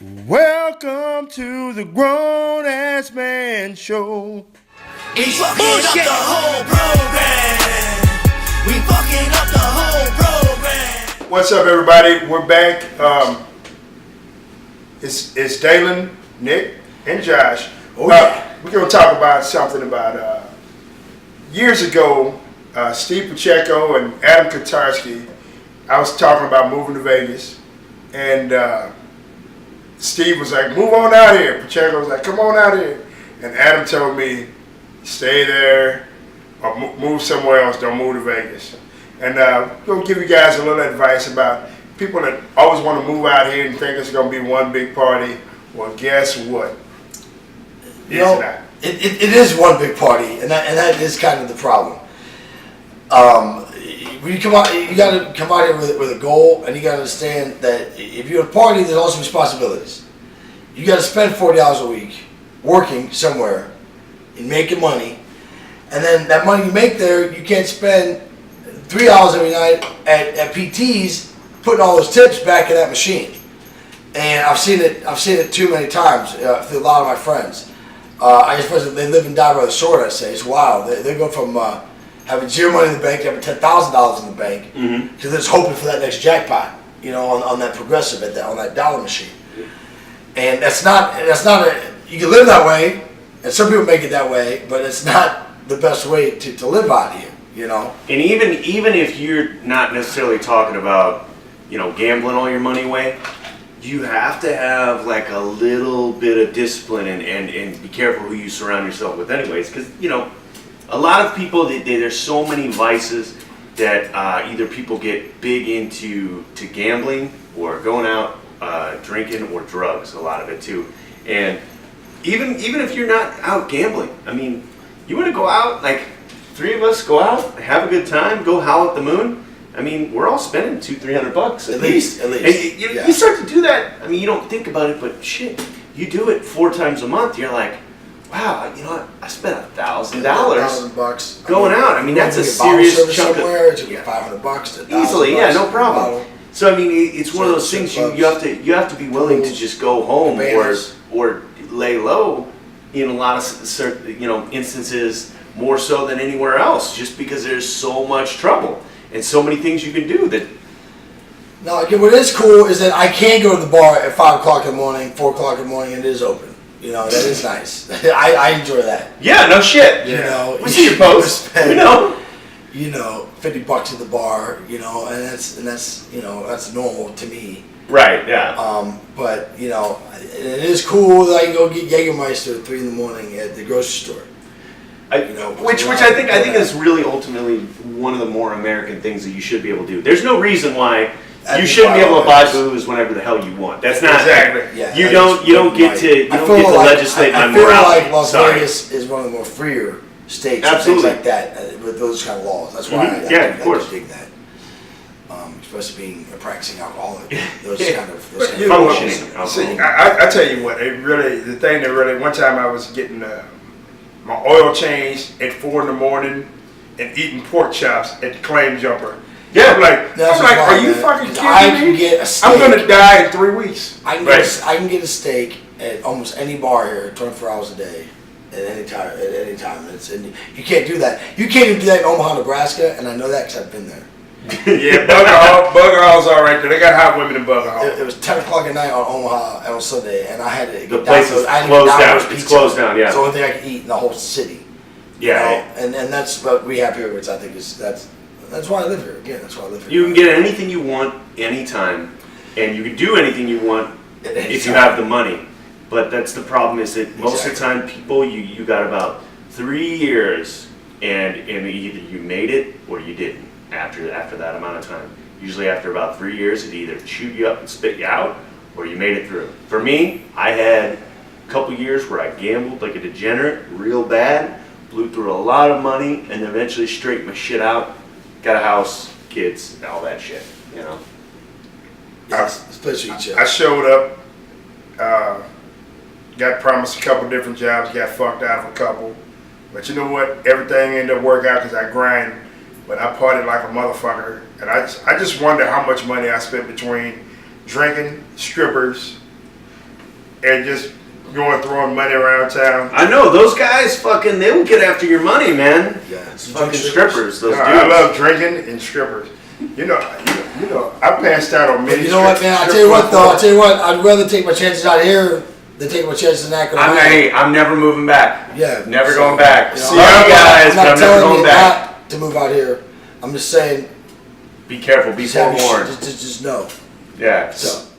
Welcome to the Grown Ass Man Show. We fucking up the whole program. We fucking up the whole program. What's up, everybody? We're back. It's Dalen, Nick, and Josh. We're gonna talk about something about years ago. Steve Pacheco and Adam Kotarski. I was talking about moving to Vegas, and Steve was like, "Move on out here." Pacheco was like, "Come on out here," and Adam told me, "Stay there or move somewhere else. Don't move to Vegas." And we'll give you guys a little advice about people that always want to move out here and think it's going to be one big party. Well, guess what? It is one big party, and that is kind of the problem. When you come out, you got to come out here with a goal, and you got to understand that if you're a party, there's also responsibilities. You got to spend 40 hours a week working somewhere and making money, and then that money you make there, you can't spend 3 hours every night at PTs putting all those tips back in that machine. And I've seen it too many times through a lot of my friends. They live and die by the sword. I say it's wild. They go from having zero money in the bank to having $10,000 in the bank because they're just hoping for that next jackpot, on that progressive on that dollar machine. And that's not you can live that way, and some people make it that way, but it's not the best way to live out here, And even if you're not necessarily talking about, gambling all your money away, you have to have like a little bit of discipline and be careful who you surround yourself with anyways, because, a lot of people, there's so many vices that either people get big into gambling or going out drinking or drugs, a lot of it too. And even if you're not out gambling, you want to go out, like 3 of us go out, have a good time, go howl at the moon. We're all spending $200-300 at least. And you start to do that. You don't think about it, but shit, you do it 4 times a month. You're like, wow, you know what? I spent $1,000 $1,000 going out. That's a serious chunk somewhere. It's $500 to easily, no problem. So it's one of those things you have to be willing to just go home or lay low in a lot of instances, more so than anywhere else, just because there's so much trouble and so many things you can do that. No, what is cool is that I can go to the bar at 5 o'clock in the morning, 4 o'clock in the morning, and it is open. That is nice. I enjoy that. Yeah, no shit. We see your posts. We know. $50 at the bar. And that's normal to me. Right. Yeah. But it is cool that I can go get Jägermeister at 3 in the morning at the grocery store. Which I think is really ultimately one of the more American things that you should be able to do. There's no reason why you shouldn't be able to buy booze whenever the hell you want. That's not exactly. Yeah, you don't get to legislate my morality. I feel like Las Vegas is one of the more freer states. Absolutely. And things like that with those kind of laws. That's why I dig that. Especially being a practicing alcoholic. Those kind of functioning. See, I tell you what, the thing that really, one time I was getting my oil changed at 4 in the morning and eating pork chops at the Claim Jumper. Yeah, I'm like, are you fucking kidding me? I'm gonna die in 3 weeks. I can get a steak at almost any bar here, 24 hours a day, at any time. And you can't do that. You can't even do that in Omaha, Nebraska, and I know that because I've been there. Yeah, Bugger Hall's all right. They got hot women in Bugger Hall. It was 10 o'clock at night on Omaha on Sunday, and I had to get the place is closed down. It's closed down. Yeah, it's the only thing I could eat in the whole city. And that's what we have here, which I think is that's why I live here. Again, that's why I live here. You can get anything you want anytime, and you can do anything you want if you have the money. But that's the problem, is that most of the time people, you got about 3 years, and either you made it or you didn't after that amount of time. Usually after about 3 years, it either chewed you up and spit you out, or you made it through. For me, I had a couple years where I gambled like a degenerate, real bad, blew through a lot of money, and eventually straightened my shit out. Got a house, kids, all that shit, Especially each other. I showed up, got promised a couple different jobs, got fucked out of a couple. But you know what? Everything ended up working out because I grind. But I partied like a motherfucker. And I just wonder how much money I spent between drinking, strippers, and just going throwing money around town. I know those guys. Fucking, they will get after your money, man. Yeah, It's fucking strippers. Those No, dudes. I love drinking and strippers. You know, I passed out on many. You know what, man? I'll tell you what, though. I'll tell you what. I'd rather take my chances out here than take my chances in Akron. I'm never moving back. Yeah. Never so, going back. you know, See you guys, I'm but not I'm never telling going you back. not to move out here. I'm just saying. Be careful. Be Just have your forewarned. shit, just know. Yeah. So.